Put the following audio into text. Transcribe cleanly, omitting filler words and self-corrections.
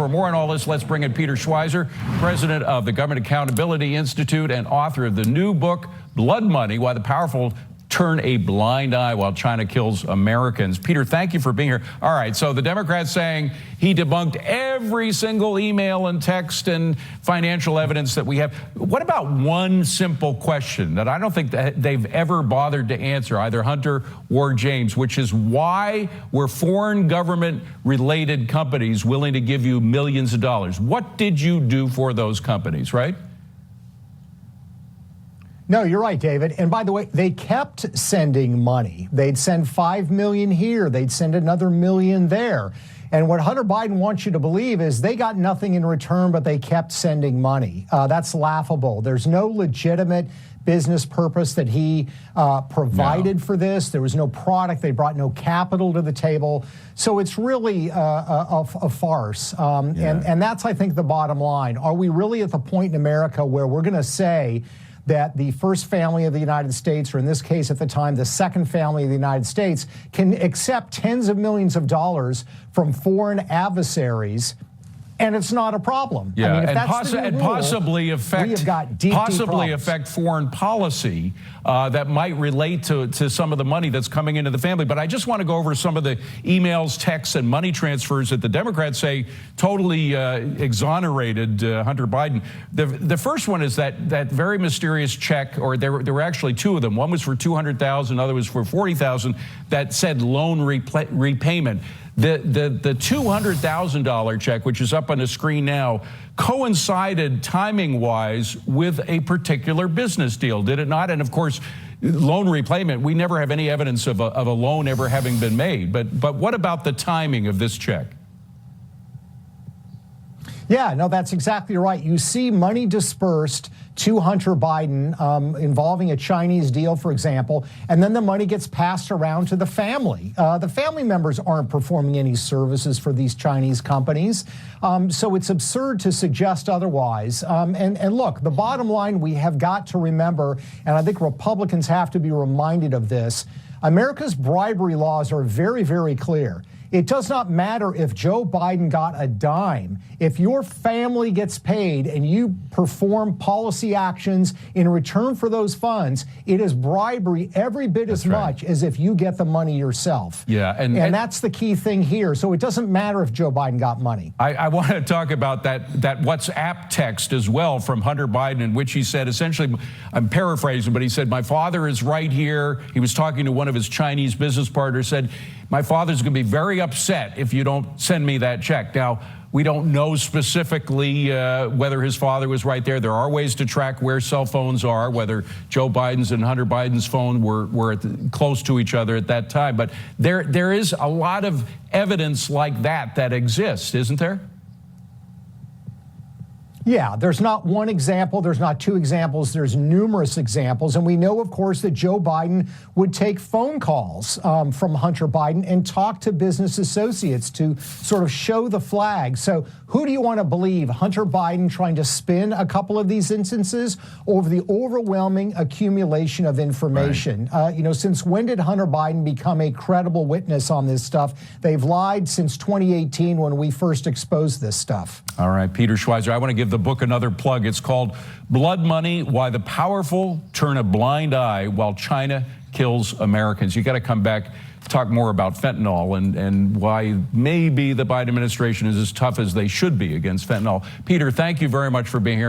For more on all this, let's bring in Peter Schweizer, president of the Government Accountability Institute and author of the new book, Blood Money, Why the Powerful Turn a Blind Eye While China Kills Americans. Peter, thank you for being here. All right, so the Democrats saying he debunked every single email and text and financial evidence that we have. What about one simple question that I don't think that they've ever bothered to answer, either Hunter or James, which is why were foreign government-related companies willing to give you millions of dollars? What did you do for those companies, right? No, you're right, David. And by the way, they kept sending money. They'd send $5 million here. They'd send another $1 million there. And what Hunter Biden wants you to believe is they got nothing in return, but they kept sending money. That's laughable. There's no legitimate business purpose that he provided for this. There was no product. They brought no capital to the table. So it's really a farce. And that's, I think, the bottom line. Are we really at the point in America where we're going to say that the first family of the United States, or in this case at the time, the second family of the United States, can accept tens of millions of dollars from foreign adversaries, and it's not a problem? Yeah, I mean, if and, that's the new rule, possibly affect we have got deep affect foreign policy that might relate to some of the money that's coming into the family. But I just want to go over some of the emails, texts, and money transfers that the Democrats say totally exonerated Hunter Biden. The first one is that very mysterious check, or there were actually two of them. One was for $200,000, another was for $40,000, that said loan repayment. The $200,000 check, which is up on the screen now, coincided timing-wise with a particular business deal, did it not? And of course, loan repayment, we never have any evidence of a loan ever having been made. But what about the timing of this check? Yeah, no, that's exactly right. You see money dispersed to Hunter Biden involving a Chinese deal, for example, and then the money gets passed around to the family. The family members aren't performing any services for these Chinese companies, so it's absurd to suggest otherwise. And look, the bottom line we have got to remember, and I think Republicans have to be reminded of this, America's bribery laws are very, very clear. It does not matter if Joe Biden got a dime. If your family gets paid and you perform policy actions in return for those funds, it is bribery every bit as much as if you get the money yourself. Yeah, and that's the key thing here. So it doesn't matter if Joe Biden got money. I want to talk about that WhatsApp text as well from Hunter Biden, in which he said, essentially, I'm paraphrasing, but he said, my father is right here. He was talking to one of his Chinese business partners, said, my father's going to be very upset if you don't send me that check. Now, we don't know specifically whether his father was right there. There are ways to track where cell phones are, whether Joe Biden's and Hunter Biden's phone were close to each other at that time. But there is a lot of evidence like that exists, isn't there? Yeah, there's not one example, there's not two examples, there's numerous examples. And we know, of course, that Joe Biden would take phone calls from Hunter Biden and talk to business associates to sort of show the flag. So who do you want to believe? Hunter Biden trying to spin a couple of these instances over the overwhelming accumulation of information? Right. Since when did Hunter Biden become a credible witness on this stuff? They've lied since 2018 when we first exposed this stuff. All right, Peter Schweizer, I want to give the book another plug. It's called Blood Money, Why the Powerful Turn a Blind Eye While China Kills Americans. You got to come back, talk more about fentanyl and why maybe the Biden administration is as tough as they should be against fentanyl. Peter, thank you very much for being here.